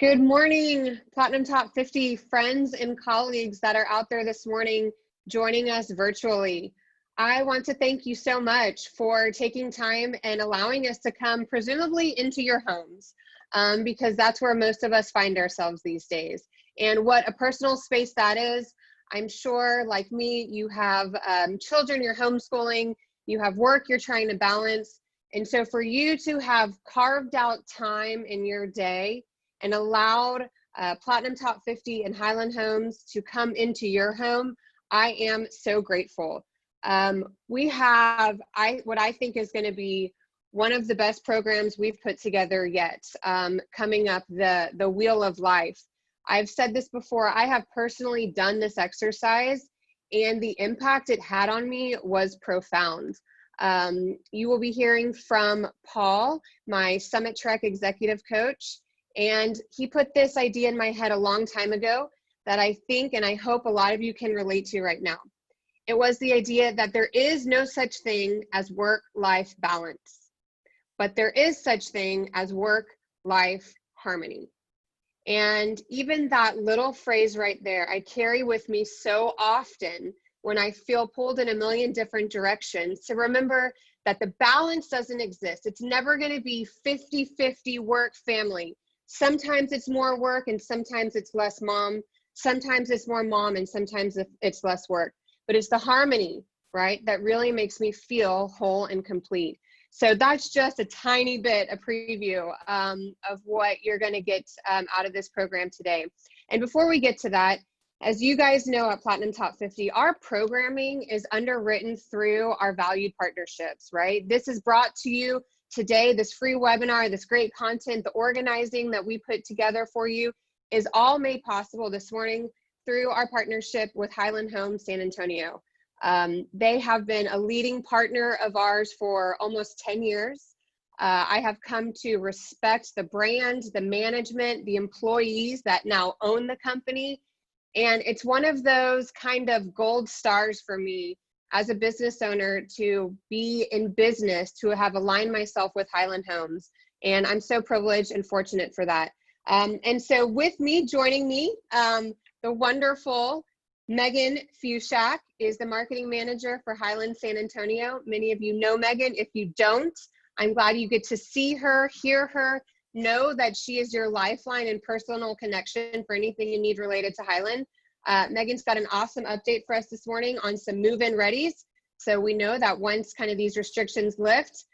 Good morning, Platinum Top 50 friends and colleagues that are out there this morning joining us virtually. I want to thank you so much for taking time and allowing us to come presumably into your homes, because that's where most of us find ourselves these days. And what a personal space that is. I'm sure, like me, you have children you're homeschooling, you have work you're trying to balance. And so for you to have carved out time in your day and allowed Platinum Top 50 and Highland Homes to come into your home, I am so grateful. We have what I think is going to be one of the best programs we've put together yet, coming up, the Wheel of Life. I've said this before, I have personally done this exercise and the impact it had on me was profound. You will be hearing from Paul, my SummitTrek executive coach, and he put this idea in my head a long time ago that I think and I hope a lot of you can relate to right now. It was the idea that there is no such thing as work-life balance, but there is such thing as work-life harmony. And even that little phrase right there, I carry with me so often when I feel pulled in a million different directions, to remember that the balance doesn't exist. It's never going to be 50-50 work family. Sometimes it's more work and sometimes it's less mom. Sometimes it's more mom and sometimes it's less work. But it's the harmony, right, that really makes me feel whole and complete. So that's just a tiny bit, a preview of what you're going to get out of this program today. And before we get to that, as you guys know at Platinum Top 50, our programming is underwritten through our valued partnerships, right? This is brought to you today, this free webinar, this great content, the organizing that we put together for you is all made possible this morning through our partnership with Highland Homes San Antonio. They have been a leading partner of ours for almost 10 years. I have come to respect the brand, the management, the employees that now own the company. And it's one of those kind of gold stars for me as a business owner to be in business, to have aligned myself with Highland Homes. And I'm so privileged and fortunate for that. And so with me, joining me, the wonderful Megan Fushak is the marketing manager for Highland San Antonio. Many of you know Megan. If you don't, I'm glad you get to see her, hear her, know that she is your lifeline and personal connection for anything you need related to Highland. Megan's got an awesome update for us this morning on some move-in readies. So we know that once kind of these restrictions lift,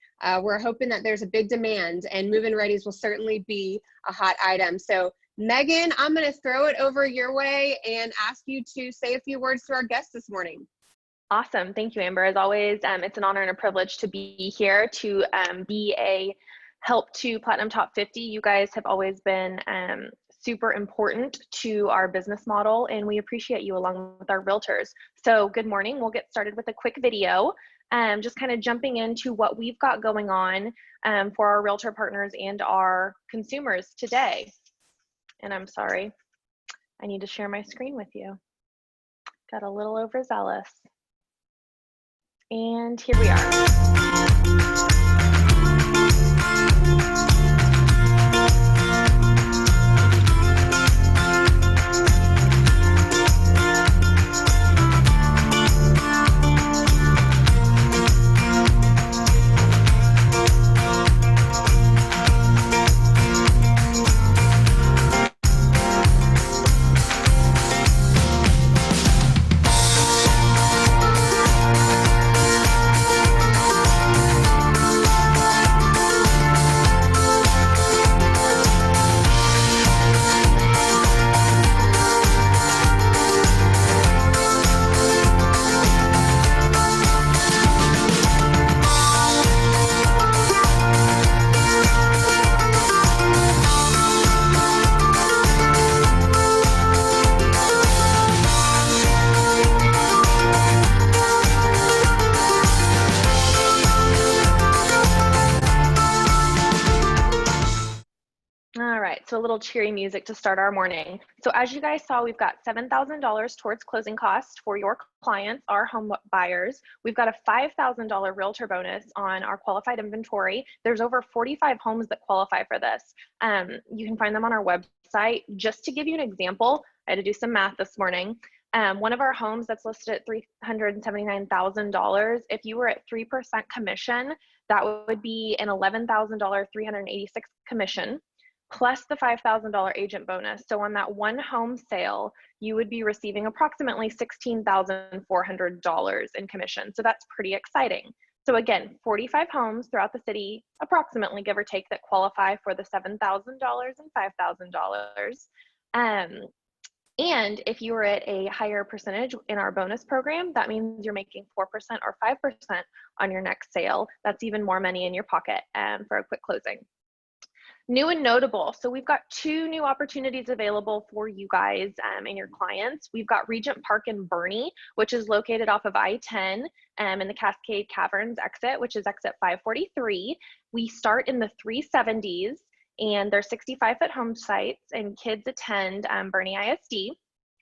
we're hoping that there's a big demand and move-in readies will certainly be a hot item. So Megan, I'm going to throw it over your way and ask you to say a few words to our guests this morning. Awesome. Thank you, Amber. As always, it's an honor and a privilege to be here to be a help to Platinum Top 50. You guys have always been super important to our business model, and we appreciate you along with our realtors. So good morning. We'll get started with a quick video, just kind of jumping into what we've got going on for our realtor partners and our consumers today. And I'm sorry, I need to share my screen with you. Got a little overzealous. And here we are. All right, so a little cheery music to start our morning. So as you guys saw, we've got $7,000 towards closing costs for your clients, our home buyers. We've got a $5,000 realtor bonus on our qualified inventory. There's over 45 homes that qualify for this. You can find them on our website. Just to give you an example, I had to do some math this morning. One of our homes that's listed at $379,000, if you were at 3% commission, that would be an $11,000 386 commission, plus the $5,000 agent bonus. So on that one home sale, you would be receiving approximately $16,400 in commission. So that's pretty exciting. So again, 45 homes throughout the city, approximately, give or take, that qualify for the $7,000 and $5,000. And if you are at a higher percentage in our bonus program, that means you're making 4% or 5% on your next sale. That's even more money in your pocket for a quick closing. New and notable. So we've got 2 new opportunities available for you guys and your clients. We've got Regent Park in Boerne, which is located off of I-10 in the Cascade Caverns exit, which is exit 543. We start in the 370s, and they're 65-foot home sites, and kids attend Boerne ISD.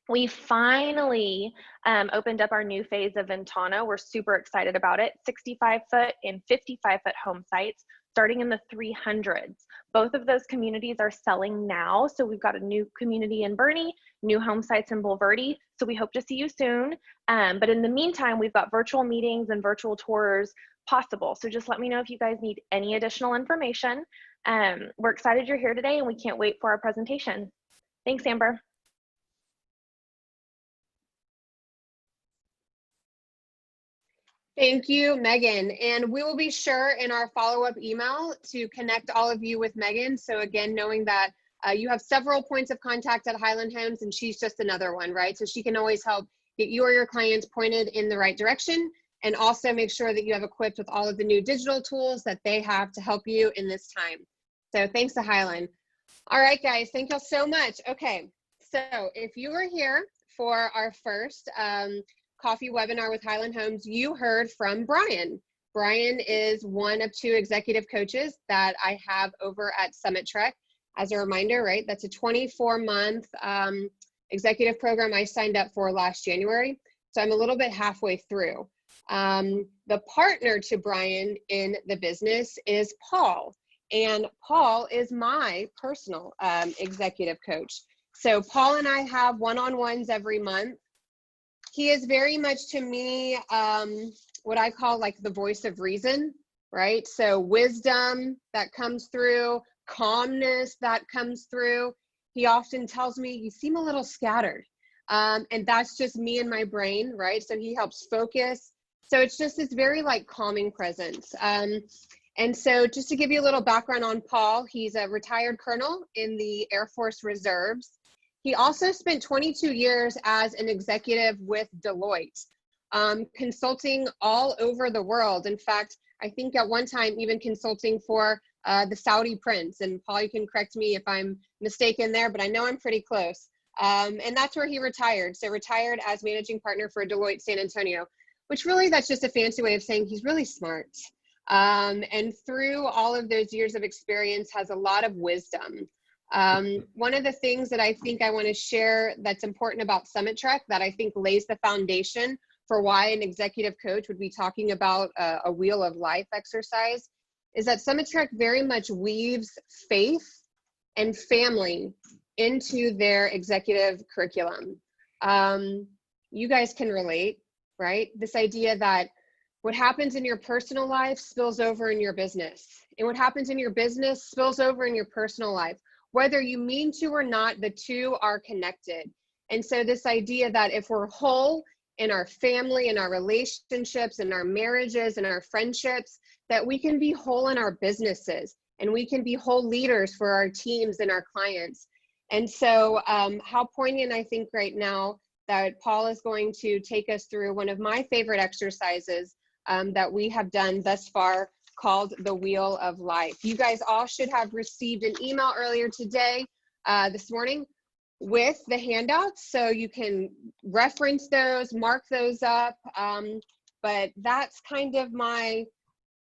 We finally opened up our new phase of Ventana. We're super excited about it. 65-foot and 55-foot home sites, starting in the 300s. Both of those communities are selling now. So we've got a new community in Boerne, new home sites in Bulverde. So we hope to see you soon. But in the meantime, we've got virtual meetings and virtual tours possible. So just let me know if you guys need any additional information. We're excited you're here today, and we can't wait for our presentation. Thanks, Amber. Thank you, Megan. And we will be sure in our follow-up email to connect all of you with Megan. So again, knowing that you have several points of contact at Highland Homes, and she's just another one, right? So she can always help get you or your clients pointed in the right direction, and also make sure that you have equipped with all of the new digital tools that they have to help you in this time. So thanks to Highland. All right, guys, thank you so much. Okay, so if you were here for our first coffee webinar with Highland Homes, you heard from Brian. Brian is one of 2 executive coaches that I have over at SummitTrek. As a reminder, right, that's a 24-month executive program I signed up for last January. So I'm a little bit halfway through. The partner to Brian in the business is Paul. And Paul is my personal executive coach. So Paul and I have one-on-ones every month. He is very much to me what I call like the voice of reason, right? So wisdom that comes through, calmness that comes through. He often tells me, you seem a little scattered. And that's just me and my brain, right? So he helps focus. So it's just this very like calming presence. And so just to give you a little background on Paul, he's a retired colonel in the Air Force Reserves. He also spent 22 years as an executive with Deloitte, consulting all over the world. In fact, I think at one time even consulting for the Saudi prince. And Paul, you can correct me if I'm mistaken there, but I know I'm pretty close. And that's where he retired. So retired as managing partner for Deloitte San Antonio, which really that's just a fancy way of saying he's really smart. And through all of those years of experience has a lot of wisdom. One of the things that I think I want to share that's important about SummitTrek that I think lays the foundation for why an executive coach would be talking about a wheel of life exercise is that SummitTrek very much weaves faith and family into their executive curriculum. You guys can relate, right? This idea that what happens in your personal life spills over in your business, and what happens in your business spills over in your personal life. Whether you mean to or not, the two are connected. And so this idea that if we're whole in our family, in our relationships, in our marriages, in our friendships, that we can be whole in our businesses, and we can be whole leaders for our teams and our clients. And so how poignant I think right now that Paul is going to take us through one of my favorite exercises that we have done thus far, called the Wheel of Life. You guys all should have received an email earlier today, this morning, with the handouts, so you can reference those, mark those up. But that's kind of my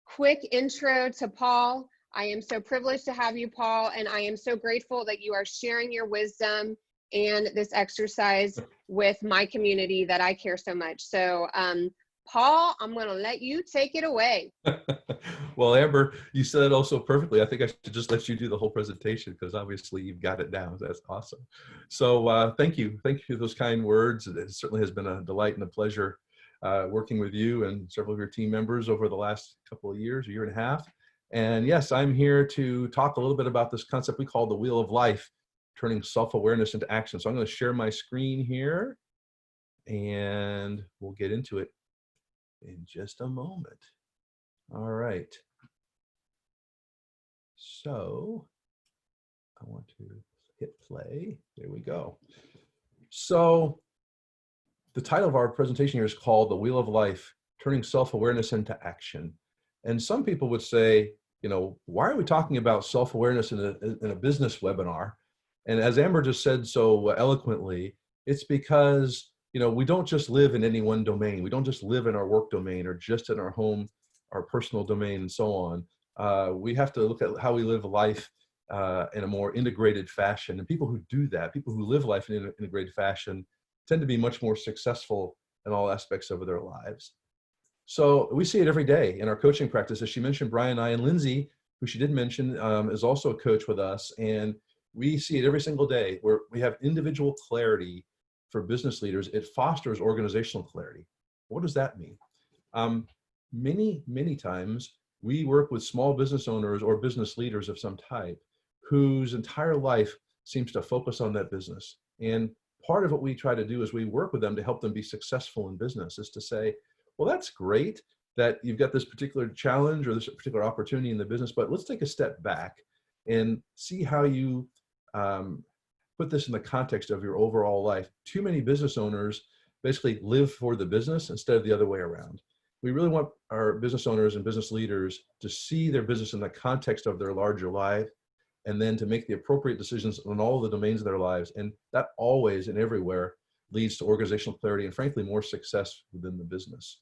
quick intro to Paul. I am so privileged to have you, Paul, and I am so grateful that you are sharing your wisdom and this exercise with my community that I care so much. So, Paul, I'm going to let you take it away. Well, Amber, you said it also perfectly. I think I should just let you do the whole presentation because obviously you've got it down. That's awesome. So thank you. Thank you for those kind words. It certainly has been a delight and a pleasure working with you and several of your team members over the last couple of years, a year and a half. And yes, I'm here to talk a little bit about this concept we call the Wheel of Life, turning self-awareness into action. So I'm going to share my screen here and we'll get into it in just a moment. All right. So I want to hit play. There we go. So the title of our presentation here is called The Wheel of Life, Turning Self-Awareness into Action. And some people would say, you know, why are we talking about self-awareness in a business webinar? And as Amber just said so eloquently, it's because, you know, we don't just live in any one domain. We don't just live in our work domain or just in our home, our personal domain, and so on. We have to look at how we live life in a more integrated fashion. And people who do that, people who live life in an integrated fashion, tend to be much more successful in all aspects of their lives. So we see it every day in our coaching practice. As she mentioned, Brian and I, and Lindsay, who she did mention, is also a coach with us. And we see it every single day where we have individual clarity for business leaders. It fosters organizational clarity. What does that mean? Many times we work with small business owners or business leaders of some type whose entire life seems to focus on that business. And part of what we try to do is we work with them to help them be successful in business, is to say, well, that's great that you've got this particular challenge or this particular opportunity in the business, but let's take a step back and see how you put this in the context of your overall life. Too many business owners basically live for the business instead of the other way around. We really want our business owners and business leaders to see their business in the context of their larger life, and then to make the appropriate decisions on all of the domains of their lives. And that always and everywhere leads to organizational clarity and, frankly, more success within the business.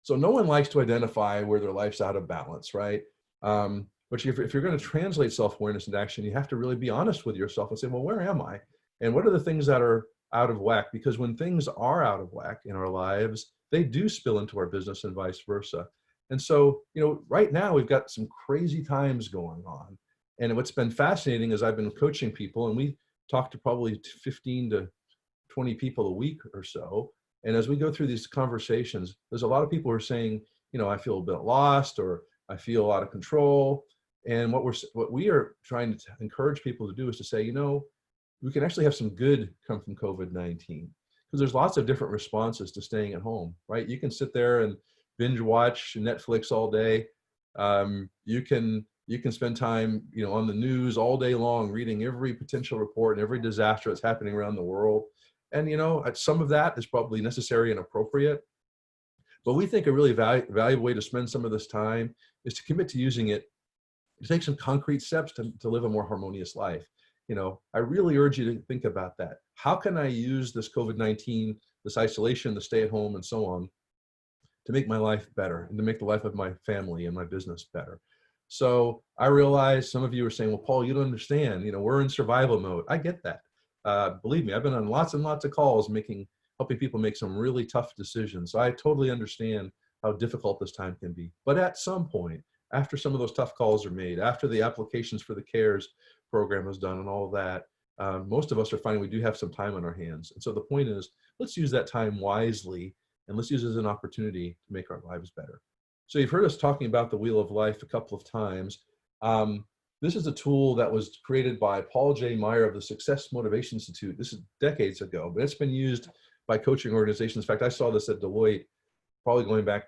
So no one likes to identify where their life's out of balance, right? But if you're going to translate self-awareness into action, you have to really be honest with yourself and say, well, where am I? And what are the things that are out of whack? Because when things are out of whack in our lives, they do spill into our business and vice versa. And so, you know, right now we've got some crazy times going on. And what's been fascinating is I've been coaching people, and we talk to probably 15 to 20 people a week or so. And as we go through these conversations, there's a lot of people who are saying, you know, I feel a bit lost, or I feel out of control. And what we are trying to encourage people to do is to say, you know, we can actually have some good come from COVID-19, because there's lots of different responses to staying at home, right? You can sit there and binge watch Netflix all day. You can spend time, you know, on the news all day long, reading every potential report and every disaster that's happening around the world. And, you know, some of that is probably necessary and appropriate. But we think a really valuable way to spend some of this time is to commit to using it to take some concrete steps to live a more harmonious life. You know, I really urge you to think about that. How can I use this COVID-19, this isolation, the stay at home and so on, to make my life better and to make the life of my family and my business better? So I realize some of you are saying, well, Paul, you don't understand, you know, we're in survival mode. I get that. Believe me, I've been on lots and lots of calls helping people make some really tough decisions. So I totally understand how difficult this time can be. But at some point, after some of those tough calls are made, after the applications for the CARES program is done and all of that, most of us are finding we do have some time on our hands. And so the point is, let's use that time wisely, and let's use it as an opportunity to make our lives better. So you've heard us talking about the Wheel of Life a couple of times. This is a tool that was created by Paul J. Meyer of the Success Motivation Institute. This is decades ago, but it's been used by coaching organizations. In fact, I saw this at Deloitte probably going back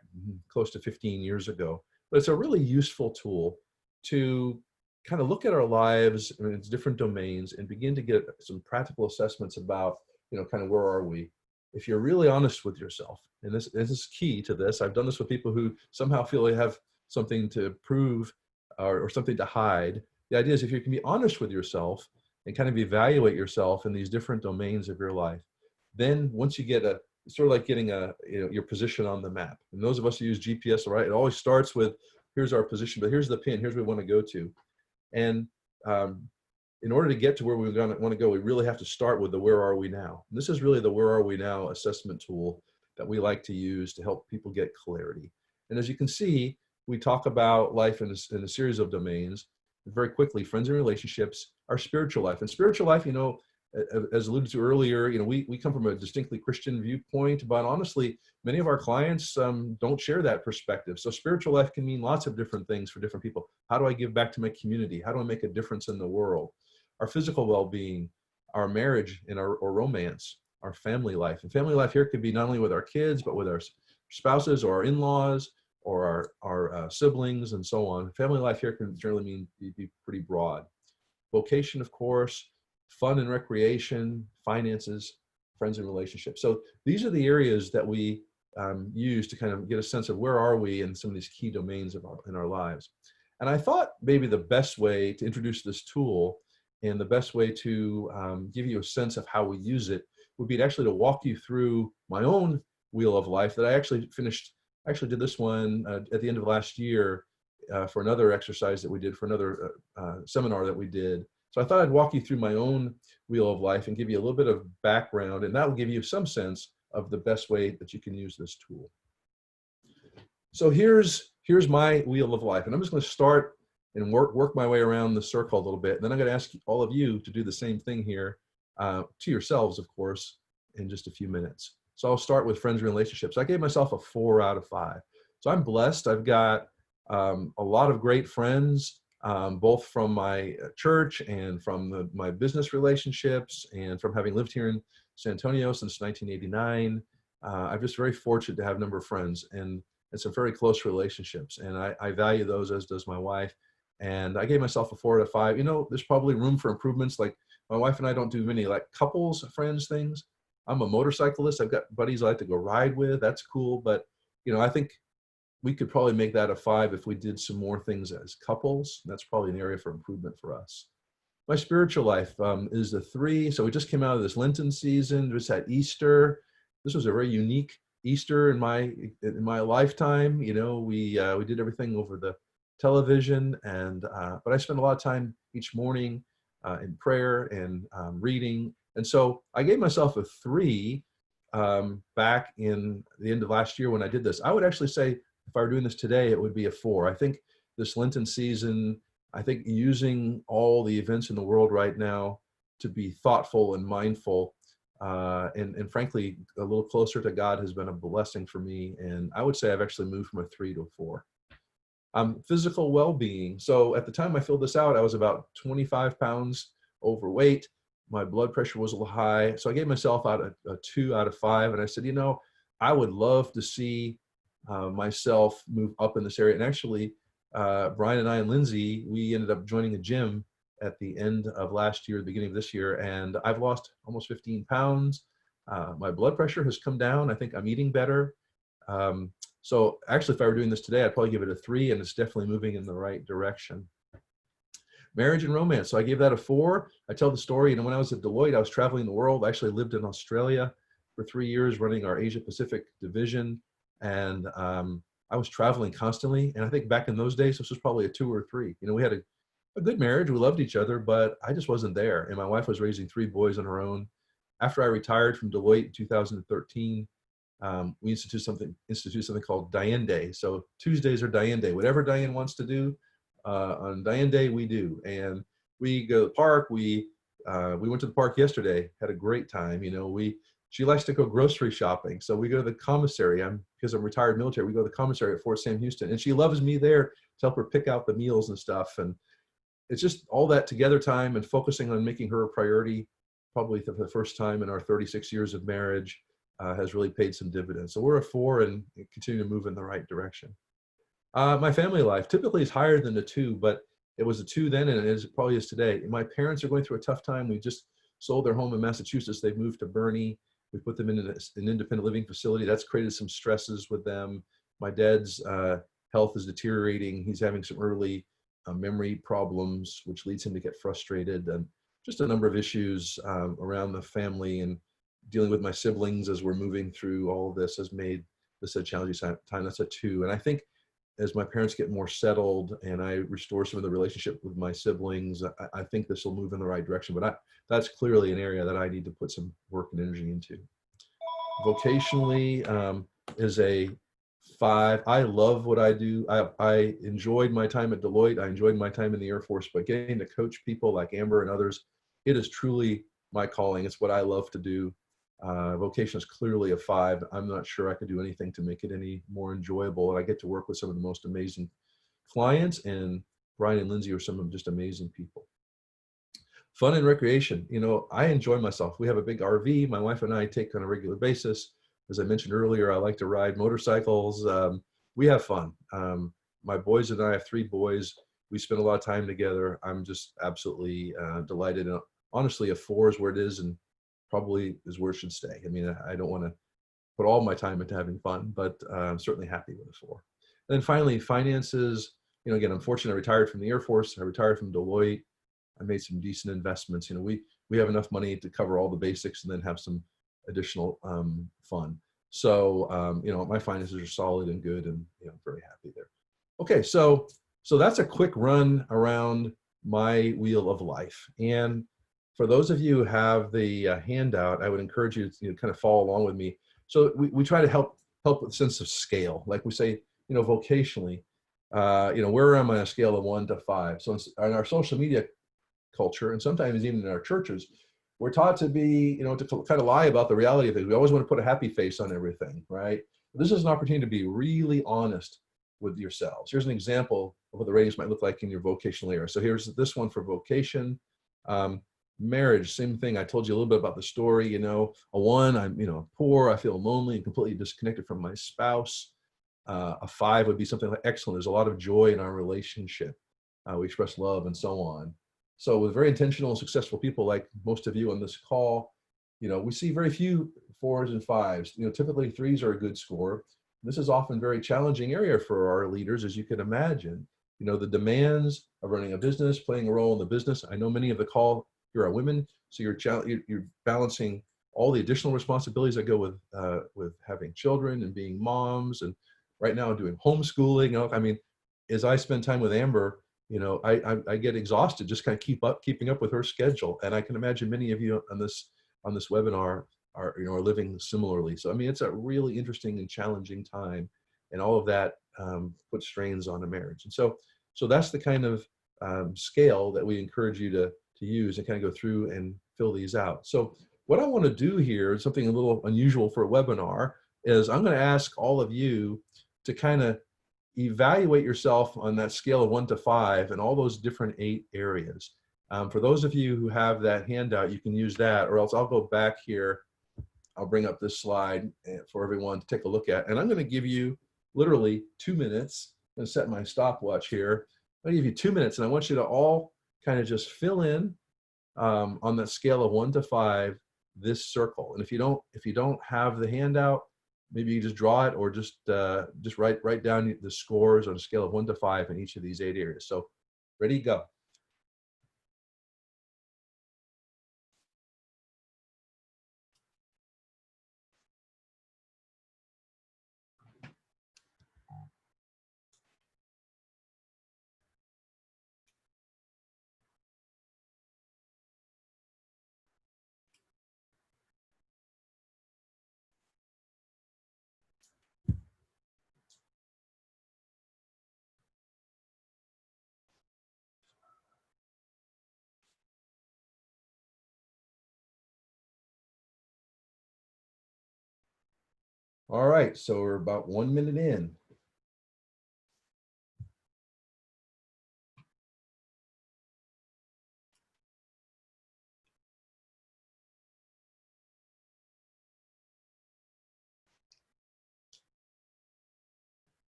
close to 15 years ago. But it's a really useful tool to kind of look at our lives in its different domains and begin to get some practical assessments about, you know, kind of where are we? If you're really honest with yourself, and this is key to this. I've done this with people who somehow feel they have something to prove or something to hide. The idea is if you can be honest with yourself and kind of evaluate yourself in these different domains of your life, then once you get it's sort of like getting your position on the map. And those of us who use GPS, right, it always starts with here's our position, but here's the pin, here's where we want to go to. And in order to get to where we want to go, we really have to start with the where are we now. And this is really the where are we now assessment tool that we like to use to help people get clarity. And as you can see, we talk about life in a series of domains. Very quickly, friends and relationships, our spiritual life. And spiritual life, as alluded to earlier, we come from a distinctly Christian viewpoint, but honestly, many of our clients don't share that perspective. So spiritual life can mean lots of different things for different people. How do I give back to my community? How do I make a difference in the world? Our physical well-being, our marriage and our romance, our family life. And family life here could be not only with our kids, but with our spouses or our in-laws or our siblings and so on. Family life here can generally mean be pretty broad. Vocation, of course, fun and recreation, finances, friends and relationships. So these are the areas that we use to kind of get a sense of where are we in some of these key domains in our lives. And I thought maybe the best way to introduce this tool and the best way to give you a sense of how we use it would be to walk you through my own wheel of life that I actually did this one at the end of last year for another exercise that we did for another seminar that we did. So I thought I'd walk you through my own wheel of life and give you a little bit of background, and that will give you some sense of the best way that you can use this tool. So here's my wheel of life, and I'm just going to start and work my way around the circle a little bit. And then I'm going to ask all of you to do the same thing here to yourselves, of course, in just a few minutes. So I'll start with friends and relationships. I gave myself a 4 out of 5. So I'm blessed. I've got a lot of great friends, both from my church and from my business relationships and from having lived here in San Antonio since 1989. I'm just very fortunate to have a number of friends and some very close relationships. And I value those, as does my wife. And I gave myself a 4 out of 5. There's probably room for improvements. Like my wife and I don't do many like couples, friends things. I'm a motorcyclist. I've got buddies I like to go ride with. That's cool. But, I think we could probably make that a 5 if we did some more things as couples. That's probably an area for improvement for us. My spiritual life is a 3. So we just came out of this Lenten season. Just had Easter. This was a very unique Easter in my lifetime. We did everything over the television, but I spent a lot of time each morning in prayer and reading. And so I gave myself a 3 back in the end of last year when I did this. I would actually say if I were doing this today, it would be a 4. I think this Lenten season, using all the events in the world right now to be thoughtful and mindful and frankly, a little closer to God has been a blessing for me. And I would say I've actually moved from a 3 to a 4. Physical well-being. So at the time I filled this out, I was about 25 pounds overweight. My blood pressure was a little high. So I gave myself out a 2 out of 5. And I said, I would love to see myself move up in this area. And actually, Brian and I and Lindsay, we ended up joining a gym at the end of last year, the beginning of this year. And I've lost almost 15 pounds. My blood pressure has come down. I think I'm eating better. So actually, if I were doing this today, I'd probably give it a 3, and it's definitely moving in the right direction. Marriage and romance. So I gave that a 4. I tell the story, when I was at Deloitte, I was traveling the world. I actually lived in Australia for 3 years, running our Asia Pacific division. And I was traveling constantly. And I think back in those days, this was probably a 2 or 3. We had a good marriage. We loved each other, but I just wasn't there. And my wife was raising 3 boys on her own. After I retired from Deloitte in 2013, we institute something called Diane Day. So Tuesdays are Diane Day. Whatever Diane wants to do on Diane Day, we do. And we go to the park. We went to the park yesterday. Had a great time. She likes to go grocery shopping, so we go to the commissary. Because I'm retired military. We go to the commissary at Fort Sam Houston, and she loves me there to help her pick out the meals and stuff. And it's just all that together time and focusing on making her a priority. Probably for the first time in our 36 years of marriage. Has really paid some dividends. So we're a 4 and continue to move in the right direction. My family life typically is higher than a 2, but it was a 2 then and it probably is today. My parents are going through a tough time. We just sold their home in Massachusetts. They've moved to Bernie. We put them in an independent living facility. That's created some stresses with them. My dad's health is deteriorating. He's having some early memory problems, which leads him to get frustrated, and just a number of issues around the family, and dealing with my siblings as we're moving through all of this has made this a challenging time. That's a 2. And I think as my parents get more settled and I restore some of the relationship with my siblings, I think this will move in the right direction. But that's clearly an area that I need to put some work and energy into. Vocationally is a 5. I love what I do. I enjoyed my time at Deloitte. I enjoyed my time in the Air Force, but getting to coach people like Amber and others, it is truly my calling. It's what I love to do. Vocation is clearly a 5. I'm not sure I could do anything to make it any more enjoyable. And I get to work with some of the most amazing clients, and Brian and Lindsay are some of just amazing people. Fun and recreation. You know, I enjoy myself. We have a big RV. My wife and I take on a regular basis. As I mentioned earlier, I like to ride motorcycles. We have fun. My boys and I have 3 boys. We spend a lot of time together. I'm just absolutely delighted. And honestly, a 4 is where it is and probably is where it should stay. I mean, I don't want to put all my time into having fun, but I'm certainly happy with a 4. And then finally, finances. You know, again, I'm fortunate I retired from the Air Force. I retired from Deloitte. I made some decent investments. You know, we have enough money to cover all the basics and then have some additional fun. So, you know, my finances are solid and good, and, you know, I'm very happy there. Okay, so that's a quick run around my wheel of life. And for those of you who have the handout, I would encourage you to, you know, kind of follow along with me. So we try to help with a sense of scale. Like we say, you know, vocationally, you know, where am I on a scale of 1 to 5? So in our social media culture, and sometimes even in our churches, we're taught to be, you know, to kind of lie about the reality of things. We always want to put a happy face on everything, right? This is an opportunity to be really honest with yourselves. Here's an example of what the ratings might look like in your vocational area. So here's this one for vocation. Marriage, same thing. I told you a little bit about the story. You know, a 1, I'm, you know, poor, I feel lonely and completely disconnected from my spouse. A 5 would be something like excellent. There's a lot of joy in our relationship. We express love and so on. So with very intentional and successful people like most of you on this call, you know, we see very few 4s and 5s. You know, typically 3s are a good score. This is often a very challenging area for our leaders, as you can imagine. You know, the demands of running a business, playing a role in the business. I know many of the call here are women, so you're balancing all the additional responsibilities that go with having children and being moms, and right now doing homeschooling. You know, I mean, as I spend time with Amber, you know, I get exhausted just kind of keeping up with her schedule. And I can imagine many of you on this webinar are, you know, are living similarly. So, I mean, it's a really interesting and challenging time, and all of that puts strains on a marriage. And so that's the kind of scale that we encourage you to use and kind of go through and fill these out. So what I want to do here, something a little unusual for a webinar, is I'm going to ask all of you to kind of evaluate yourself on that scale of 1 to 5 and all those different 8 areas. For those of you who have that handout, you can use that, or else I'll go back here. I'll bring up this slide for everyone to take a look at. And I'm going to give you literally 2 minutes. I'm going to set my stopwatch here. I'm going to give you 2 minutes, and I want you to all kind of just fill in on that scale of 1 to 5 this circle. And if you don't have the handout, maybe you just draw it, or just write down the scores on a scale of 1 to 5 in each of these 8 areas. So ready, go. All right, so we're about 1 minute in.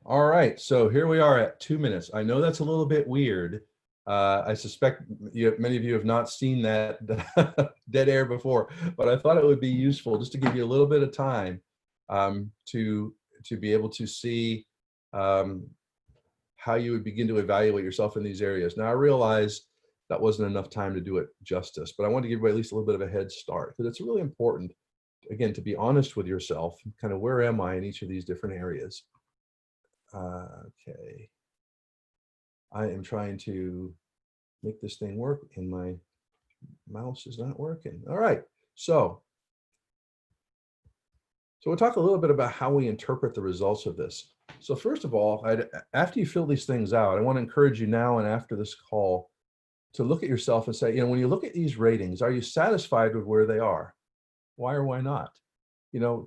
All right, so here we are at 2 minutes. I know that's a little bit weird. I suspect many of you have not seen that dead air before, but I thought it would be useful just to give you a little bit of time to be able to see how you would begin to evaluate yourself in these areas. Now, I realize that wasn't enough time to do it justice, but I wanted to give you at least a little bit of a head start, because it's really important, again, to be honest with yourself, kind of where am I in each of these different areas. Okay. I am trying to make this thing work and my mouse is not working. All right. So we'll talk a little bit about how we interpret the results of this. So first of all, after you fill these things out, I want to encourage you now and after this call to look at yourself and say, when you look at these ratings, are you satisfied with where they are? Why or why not?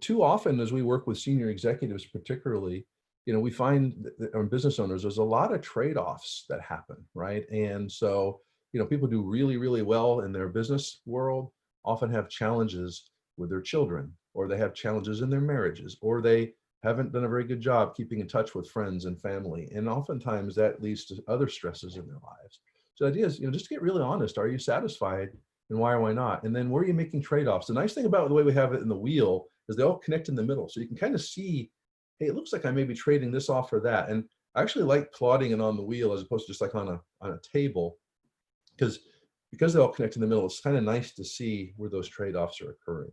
Too often as we work with senior executives particularly, we find that business owners, there's a lot of trade-offs that happen, right? And so, people do really, really well in their business world, often have challenges with their children, or they have challenges in their marriages, or they haven't done a very good job keeping in touch with friends and family. And oftentimes that leads to other stresses in their lives. So the idea is, just to get really honest, are you satisfied and why or why not? And then where are you making trade-offs? The nice thing about the way we have it in the wheel is they all connect in the middle. So you can kind of see, hey, it looks like I may be trading this off for that. And I actually like plotting it on the wheel as opposed to just like on a table, because they all connect in the middle, it's kind of nice to see where those trade-offs are occurring.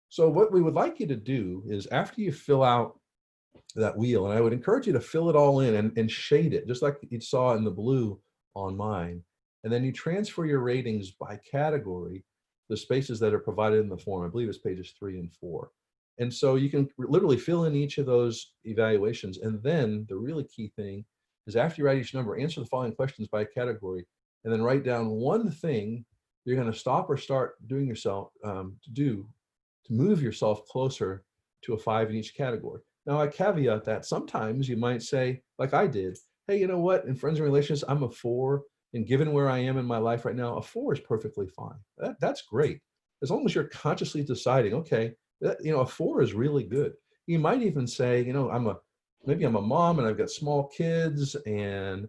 So what we would like you to do is, after you fill out that wheel, and I would encourage you to fill it all in and shade it, just like you saw in the blue on mine. And then you transfer your ratings by category, the spaces that are provided in the form. I believe it's pages 3 and 4. And so you can literally fill in each of those evaluations. And then the really key thing is, after you write each number, answer the following questions by category, and then write down one thing you're going to stop or start doing yourself to move yourself closer to a 5 in each category. Now, I caveat that sometimes you might say, like I did, hey, you know what? In friends and relations, I'm a 4. And given where I am in my life right now, a 4 is perfectly fine. That's great. As long as you're consciously deciding, okay, a 4 is really good. You might even say, maybe I'm a mom and I've got small kids, and,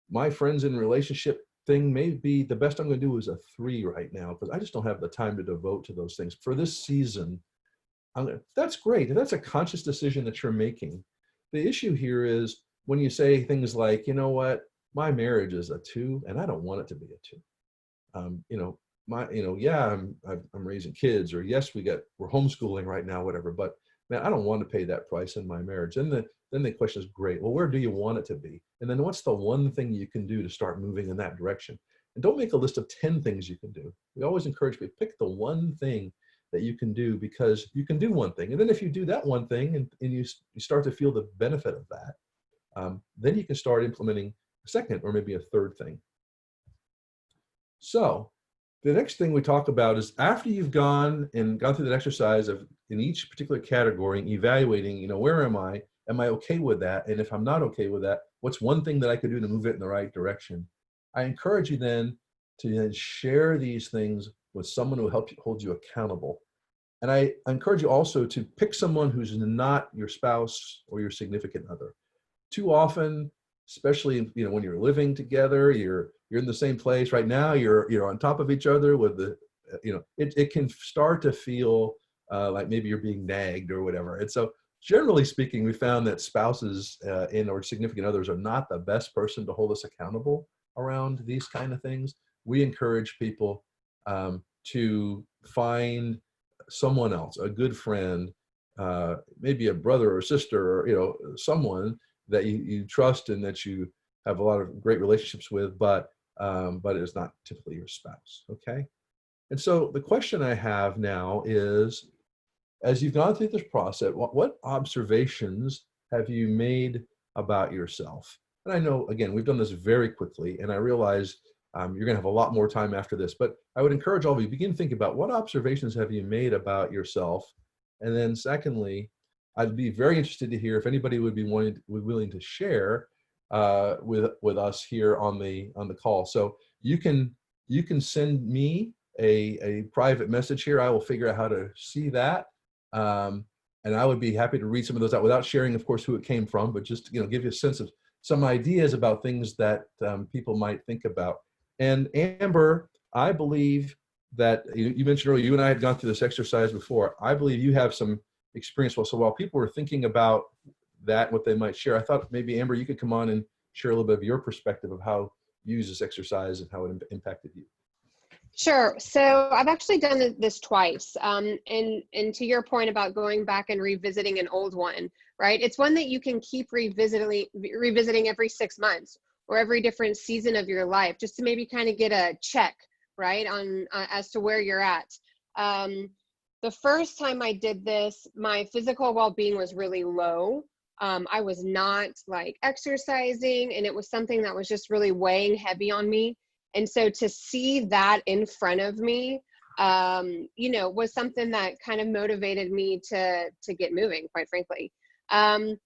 my friends in relationship thing may be the best I'm going to do is a 3 right now, because I just don't have the time to devote to those things for this season. That's great. And that's a conscious decision that you're making. The issue here is when you say things like, my marriage is a 2 and I don't want it to be a 2. Yeah, I'm raising kids, or yes, we're homeschooling right now, whatever, but man, I don't want to pay that price in my marriage. And then the question is, great, well, where do you want it to be? And then what's the one thing you can do to start moving in that direction? And don't make a list of 10 things you can do. We always encourage people, pick the one thing that you can do, because you can do one thing. And then if you do that one thing and you start to feel the benefit of that, then you can start implementing a second or maybe a third thing. So the next thing we talk about is, after you've gone through that exercise of in each particular category, evaluating, where am I? Am I okay with that? And if I'm not okay with that, what's one thing that I could do to move it in the right direction? I encourage you then to then share these things with someone who will help you, hold you accountable. And I encourage you also to pick someone who's not your spouse or your significant other. Too often, especially when you're living together, you're in the same place right now, you're on top of each other with it can start to feel like maybe you're being nagged or whatever. And so generally speaking, we found that spouses or significant others are not the best person to hold us accountable around these kind of things. We encourage people to find someone else, a good friend, maybe a brother or sister, or someone that you trust and that you have a lot of great relationships with, but it's not typically your spouse. Okay. And so the question I have now is, as you've gone through this process, what observations have you made about yourself? And I know, again, we've done this very quickly, and I realize you're going to have a lot more time after this, but I would encourage all of you, begin thinking about what observations have you made about yourself. And then secondly, I'd be very interested to hear if anybody would be willing to share with us here on the call. So you can send me a private message here. I will figure out how to see that. And I would be happy to read some of those out without sharing, of course, who it came from, but just, give you a sense of some ideas about things that people might think about. And Amber, I believe that you mentioned earlier, you and I had gone through this exercise before. I believe you have some experience. Well, so while people were thinking about that, what they might share, I thought maybe Amber, you could come on and share a little bit of your perspective of how you use this exercise and how it impacted you. Sure. So I've actually done this twice. And to your point about going back and revisiting an old one, right? It's one that you can keep revisiting every 6 months or every different season of your life, just to maybe kind of get a check, right, on as to where you're at. The first time I did this, my physical well-being was really low. I was not like exercising, and it was something that was just really weighing heavy on me. And so to see that in front of me, was something that kind of motivated me to get moving, quite frankly. And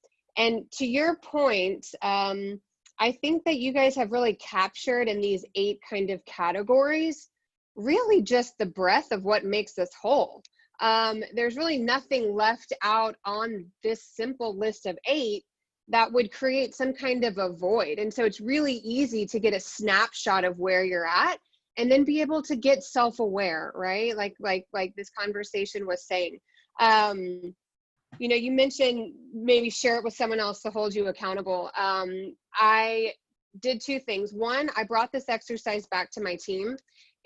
to your point, I think that you guys have really captured in these 8 kind of categories, really just the breadth of what makes us whole. There's really nothing left out on this simple list of 8 that would create some kind of a void. And so it's really easy to get a snapshot of where you're at and then be able to get self-aware, right? Like this conversation was saying. You mentioned maybe share it with someone else to hold you accountable. I did 2 things. One, I brought this exercise back to my team,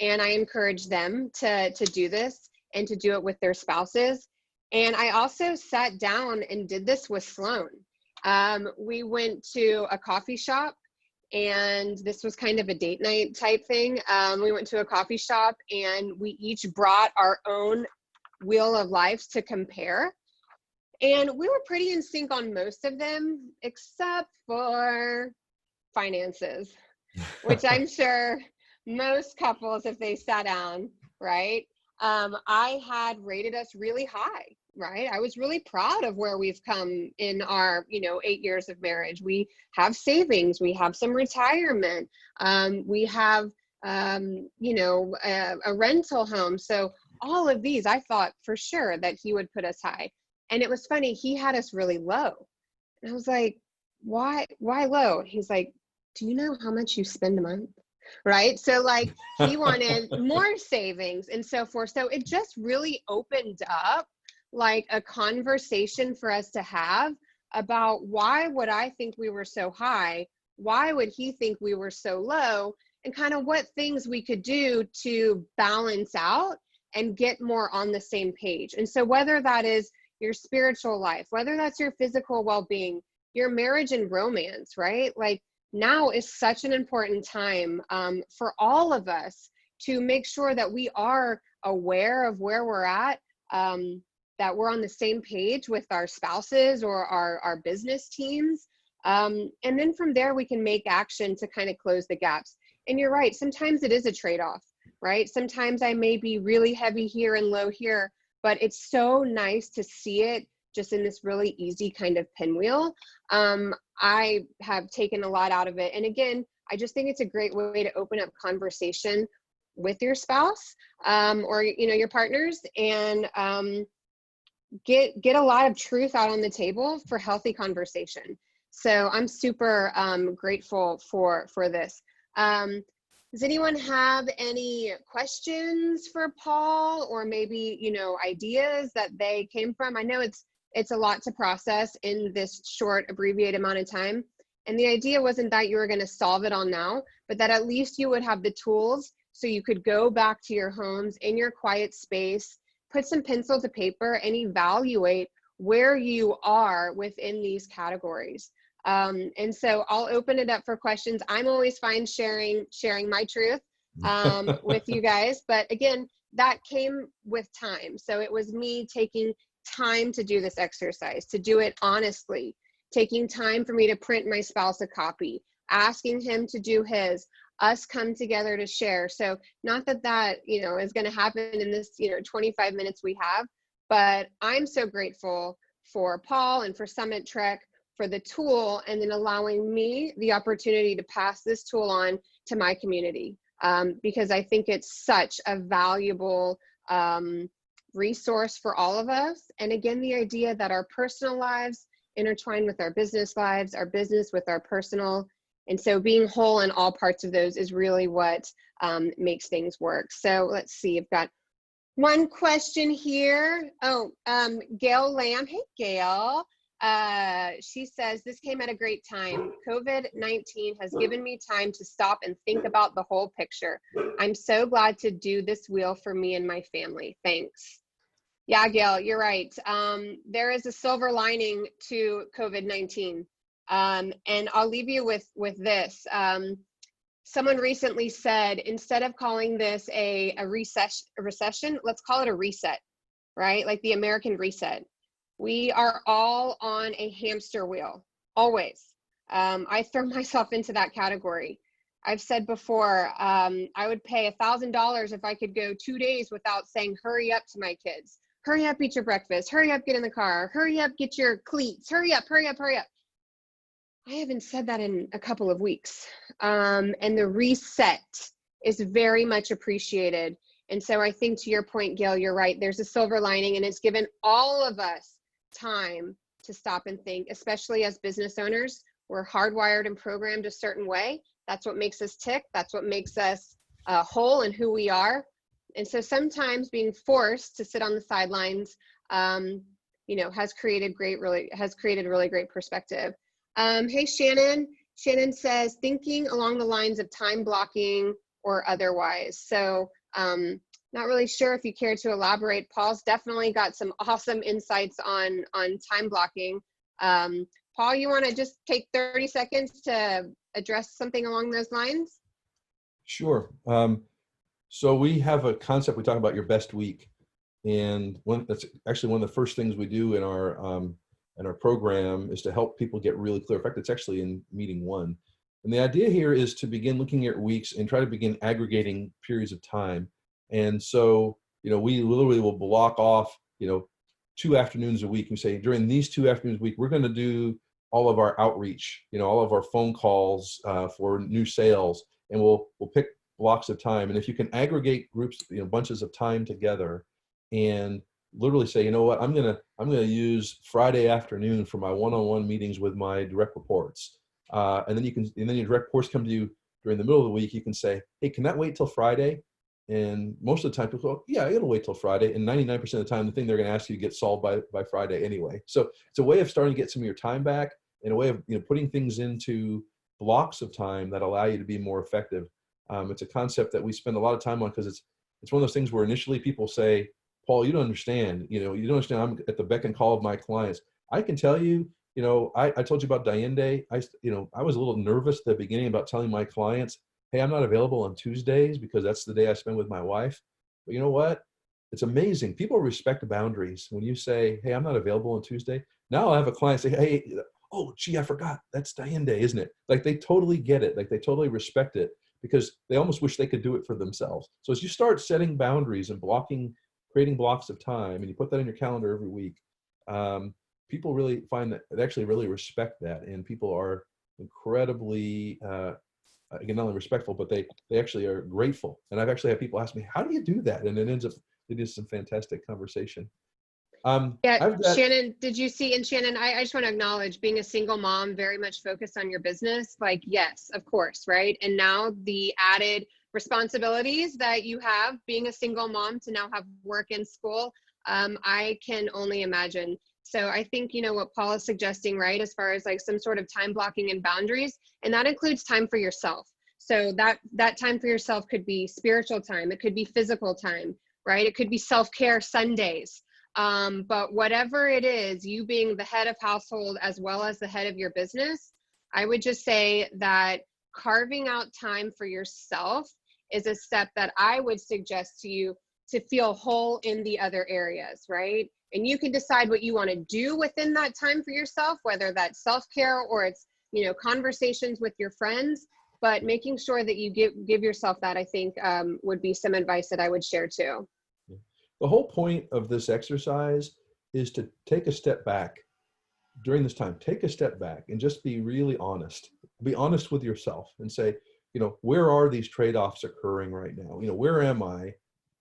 and I encouraged them to do this and to do it with their spouses. And I also sat down and did this with Sloan. We went to a coffee shop, and this was kind of a date night type thing. We went to a coffee shop, and we each brought our own wheel of life to compare. And we were pretty in sync on most of them, except for finances, which I'm sure most couples, if they sat down, right? I had rated us really high. Right. I was really proud of where we've come in our, 8 years of marriage. We have savings, we have some retirement, we have, a rental home. So all of these, I thought for sure that he would put us high. And it was funny, he had us really low. And I was like, why low? He's like, do you know how much you spend a month? Right. So like he wanted more savings and so forth. So it just really opened up like a conversation for us to have about why would I think we were so high? Why would he think we were so low? And kind of what things we could do to balance out and get more on the same page. And so whether that is your spiritual life, whether that's your physical well-being, your marriage and romance, right? Like now is such an important time for all of us to make sure that we are aware of where we're at, that we're on the same page with our spouses or our business teams. And then from there, we can make action to kind of close the gaps. And you're right, sometimes it is a trade-off, right? Sometimes I may be really heavy here and low here, but it's so nice to see it just in this really easy kind of pinwheel. I have taken a lot out of it. And again, I just think it's a great way to open up conversation with your spouse or, your partners, and get a lot of truth out on the table for healthy conversation. So I'm super grateful for this. Does anyone have any questions for Paul, or maybe, ideas that they came from? I know it's a lot to process in this short, abbreviated amount of time. And the idea wasn't that you were going to solve it all now, but that at least you would have the tools so you could go back to your homes in your quiet space, put some pencil to paper, and evaluate where you are within these categories. And so I'll open it up for questions. I'm always fine sharing my truth with you guys. But again, that came with time. So it was me taking time to do this exercise, to do it honestly, taking time for me to print my spouse a copy, asking him to do his, us come together to share. So not that is going to happen in this 25 minutes we have, but I'm so grateful for Paul and for SummitTrek for the tool, and then allowing me the opportunity to pass this tool on to my community, because I think it's such a valuable resource for all of us. And again, the idea that our personal lives intertwine with our business lives, our business with our personal. And so being whole in all parts of those is really what makes things work. So let's see, I've got one question here. Oh, Gail Lamb. Hey, Gail. She says, this came at a great time. COVID-19 has given me time to stop and think about the whole picture. I'm so glad to do this wheel for me and my family. Thanks. Yeah, Gail, you're right. There is a silver lining to COVID-19. And I'll leave you with this. Someone recently said, instead of calling this a recession, let's call it a reset, right? Like the American reset. We are all on a hamster wheel, always. I throw myself into that category. I've said before, I would pay $1,000 if I could go 2 days without saying, hurry up to my kids. Hurry up, eat your breakfast. Hurry up, get in the car. Hurry up, get your cleats. Hurry up, hurry up, hurry up. I haven't said that in a couple of weeks. And the reset is very much appreciated. And so I think to your point, Gail, you're right. There's a silver lining, and it's given all of us time to stop and think, especially as business owners. We're hardwired and programmed a certain way. That's what makes us tick. That's what makes us whole in who we are. And so sometimes being forced to sit on the sidelines, has created really great perspective. Hey, Shannon. Shannon says, thinking along the lines of time blocking or otherwise. So not really sure if you care to elaborate. Paul's definitely got some awesome insights on time blocking. Paul, you want to just take 30 seconds to address something along those lines? Sure. So we have a concept, we talk about your best week. And that's actually one of the first things we do in our program is to help people get really clear. In fact, it's actually in meeting 1. And the idea here is to begin looking at weeks and try to begin aggregating periods of time. And so, we literally will block off, 2 afternoons a week. We say during these 2 afternoons a week, we're going to do all of our outreach, all of our phone calls for new sales, and we'll pick blocks of time. And if you can aggregate groups, bunches of time together, and literally say, you know what, I'm gonna use Friday afternoon for my one-on-one meetings with my direct reports, and then your direct reports come to you during the middle of the week. You can say, hey, can that wait till Friday? And most of the time people go, yeah, it'll wait till Friday. And 99% of the time, the thing they're going to ask you gets solved by Friday anyway. So it's a way of starting to get some of your time back, and a way of putting things into blocks of time that allow you to be more effective. It's a concept that we spend a lot of time on, because it's one of those things where initially people say, Paul, you don't understand. You don't understand. I'm at the beck and call of my clients. I can tell you, I told you about Diane Day. I was a little nervous at the beginning about telling my clients, hey, I'm not available on Tuesdays because that's the day I spend with my wife. But you know what? It's amazing. People respect boundaries. When you say, hey, I'm not available on Tuesday, now I'll have a client say, hey, oh, gee, I forgot. That's Diane Day, isn't it? Like, they totally get it. Like, they totally respect it, because they almost wish they could do it for themselves. So as you start setting boundaries and creating blocks of time, and you put that in your calendar every week, people really find that they actually really respect that. And people are incredibly, again, not only respectful, but they actually are grateful. And I've actually had people ask me, how do you do that? And it ends up, it is some fantastic conversation. Shannon, did you see, and Shannon, I just want to acknowledge, being a single mom, very much focused on your business. Like, yes, of course, right? And now the added responsibilities that you have being a single mom to now have work and school, I can only imagine. So I think, what Paul is suggesting, right, as far as like some sort of time blocking and boundaries, and that includes time for yourself. So that time for yourself could be spiritual time. It could be physical time, right? It could be self-care Sundays. But whatever it is, you being the head of household as well as the head of your business, I would just say that carving out time for yourself is a step that I would suggest to you to feel whole in the other areas, right? And you can decide what you want to do within that time for yourself, whether that's self-care or it's, conversations with your friends, but making sure that you give yourself that, I think, would be some advice that I would share too. The whole point of this exercise is to take a step back during this time. Take a step back and just be really honest. Be honest with yourself and say, where are these trade-offs occurring right now? Where am I?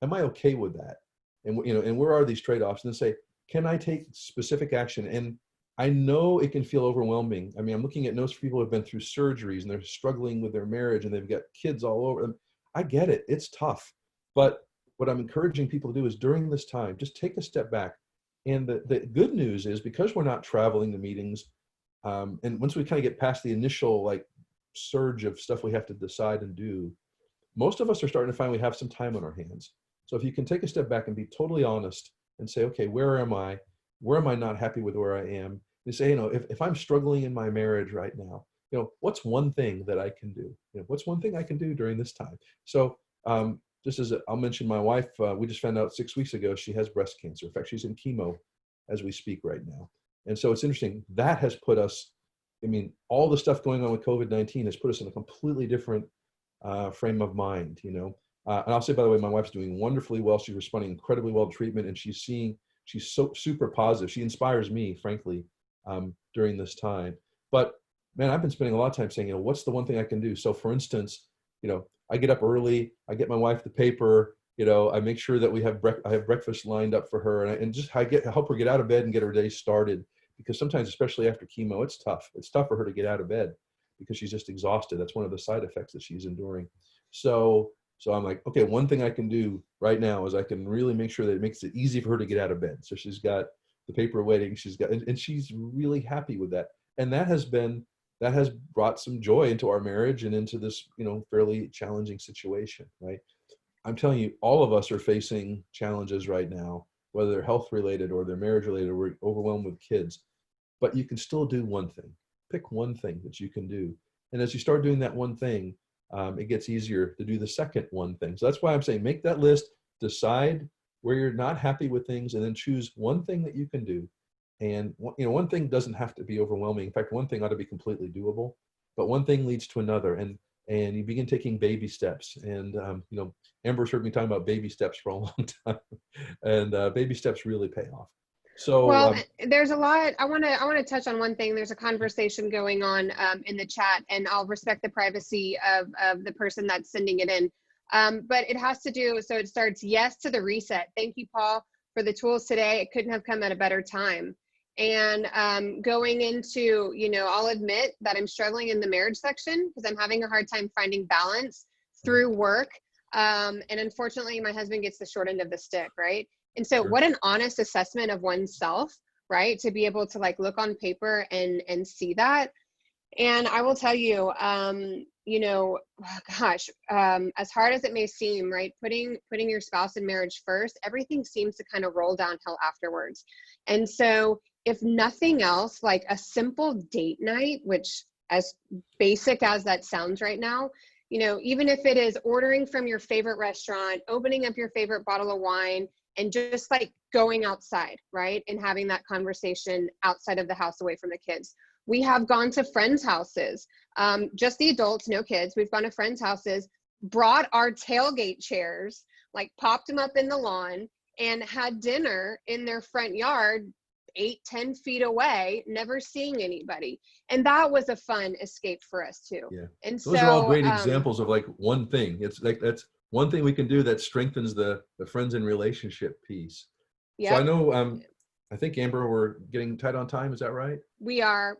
Am I okay with that? and and where are these trade-offs, and then say, can I take specific action? And I know it can feel overwhelming. I mean, I'm looking at notes for people who have been through surgeries and they're struggling with their marriage and they've got kids all over them. I get it. It's tough. But what I'm encouraging people to do is during this time, just take a step back. And the good news is, because we're not traveling to meetings, and once we kind of get past the initial like surge of stuff we have to decide and do, most of us are starting to find we have some time on our hands. So if you can take a step back and be totally honest and say, okay, where am I? Where am I not happy with where I am? You say, if I'm struggling in my marriage right now, what's one thing that I can do? What's one thing I can do during this time? So just as I'll mention my wife, we just found out 6 weeks ago she has breast cancer. In fact, she's in chemo as we speak right now. And so it's interesting. That has put us, all the stuff going on with COVID-19 has put us in a completely different frame of mind, and I'll say, by the way, my wife's doing wonderfully well. She's responding incredibly well to treatment, and she's so super positive. She inspires me, frankly, during this time. But man, I've been spending a lot of time saying, what's the one thing I can do? So for instance, I get up early, I get my wife the paper, I make sure that I have breakfast lined up for her, and help her get out of bed and get her day started. Because sometimes, especially after chemo, it's tough. It's tough for her to get out of bed because she's just exhausted. That's one of the side effects that she's enduring. So I'm like, okay, one thing I can do right now is I can really make sure that it makes it easy for her to get out of bed. So she's got the paper waiting. And she's really happy with that. And that has brought some joy into our marriage and into this, fairly challenging situation, right? I'm telling you, all of us are facing challenges right now, whether they're health related or they're marriage related, or we're overwhelmed with kids, but you can still do one thing. Pick one thing that you can do. And as you start doing that one thing, it gets easier to do the second one thing. So that's why I'm saying, make that list, decide where you're not happy with things, and then choose one thing that you can do. And one thing doesn't have to be overwhelming. In fact, one thing ought to be completely doable, but one thing leads to another. And you begin taking baby steps. And Amber's heard me talking about baby steps for a long time, and baby steps really pay off. So well, there's a lot. I want to touch on one thing. There's a conversation going on in the chat, and I'll respect the privacy of the person that's sending it in. But it has to do. So it starts, yes to the reset. Thank you, Paul, for the tools today. It couldn't have come at a better time. And going into, I'll admit that I'm struggling in the marriage section because I'm having a hard time finding balance through work. And unfortunately, my husband gets the short end of the stick, right? And so what an honest assessment of oneself, right? To be able to like look on paper and see that. And I will tell you, as hard as it may seem, right? Putting your spouse in marriage first, everything seems to kind of roll downhill afterwards. And so if nothing else, like a simple date night, which as basic as that sounds right now, even if it is ordering from your favorite restaurant, opening up your favorite bottle of wine, and just like going outside, right? And having that conversation outside of the house, away from the kids. We have gone to friends' houses, just the adults, no kids. We've gone to friends' houses, brought our tailgate chairs, like popped them up in the lawn, and had dinner in their front yard, 8-10 feet away, never seeing anybody. And that was a fun escape for us too. Yeah. And those are all great examples of like one thing. It's like, that's one thing we can do that strengthens the friends and relationship piece. Yep. So I know, I think, Amber, we're getting tight on time. Is that right? We are.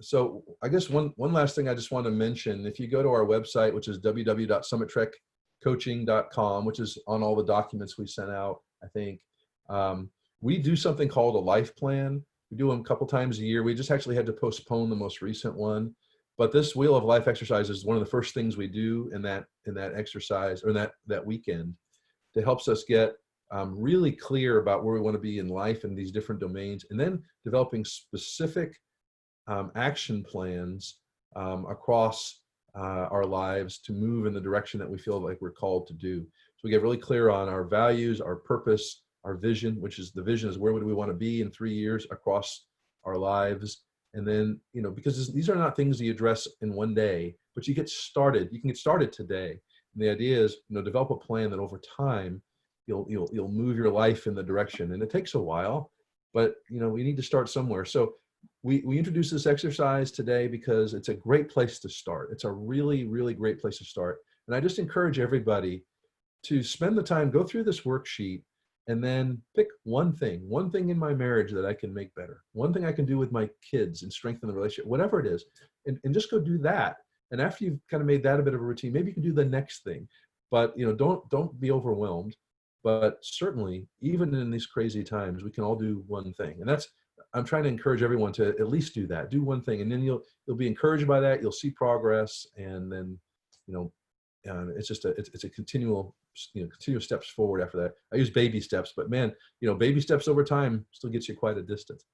So I guess one last thing I just want to mention, if you go to our website, which is www.summittrekcoaching.com, which is on all the documents we sent out, I think, we do something called a life plan. We do them a couple times a year. We just actually had to postpone the most recent one. But this Wheel of Life exercise is one of the first things we do in that exercise, or that weekend, that helps us get really clear about where we want to be in life in these different domains, and then developing specific action plans across our lives to move in the direction that we feel like we're called to do. So we get really clear on our values, our purpose, our vision, which is the vision is where would we want to be in 3 years across our lives. And then, because these are not things you address in one day, but you get started. You can get started today. And the idea is, develop a plan that over time, you'll move your life in the direction. And it takes a while, but we need to start somewhere. So we introduced this exercise today because it's a great place to start. It's a really, really great place to start. And I just encourage everybody to spend the time, go through this worksheet, and then pick one thing in my marriage that I can make better, one thing I can do with my kids and strengthen the relationship, whatever it is, and just go do that. And after you've kind of made that a bit of a routine, maybe you can do the next thing. But don't be overwhelmed. But certainly, even in these crazy times, we can all do one thing. And I'm trying to encourage everyone to at least do that. Do one thing, and then you'll be encouraged by that. You'll see progress, and then it's just it's a continual steps forward after that. I use baby steps, but man, baby steps over time still gets you quite a distance.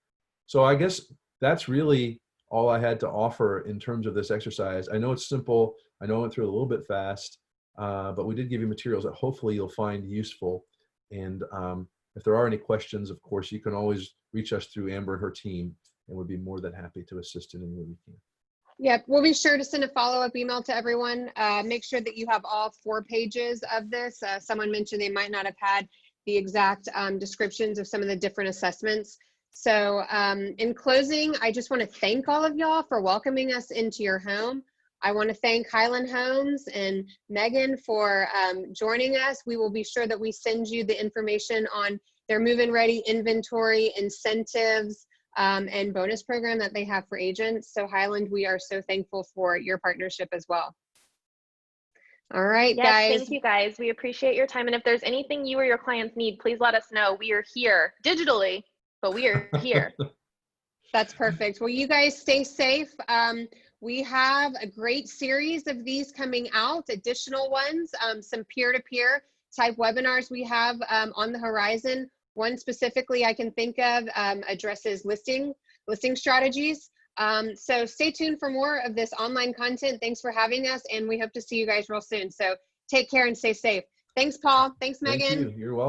So I guess that's really all I had to offer in terms of this exercise. I know it's simple. I know I went through it a little bit fast, but we did give you materials that hopefully you'll find useful. And if there are any questions, of course, you can always reach us through Amber and her team, and we'd be more than happy to assist in any way we can. Yep, we'll be sure to send a follow-up email to everyone. Make sure that you have all 4 pages of this. Someone mentioned they might not have had the exact descriptions of some of the different assessments. So in closing, I just want to thank all of y'all for welcoming us into your home. I want to thank Highland Homes and Megan for joining us. We will be sure that we send you the information on their move-in ready inventory, incentives, and bonus program that they have for agents. So Highland, we are so thankful for your partnership as well. All right, yes, guys. Thank you guys. We appreciate your time. And if there's anything you or your clients need, please let us know. We are here digitally, but we are here. That's perfect. Well, you guys stay safe. We have a great series of these coming out, additional ones, some peer-to-peer type webinars we have on the horizon. One specifically I can think of addresses listing strategies. So stay tuned for more of this online content. Thanks for having us, and we hope to see you guys real soon. So take care and stay safe. Thanks, Paul. Thanks, Megan. Thank you. You're welcome.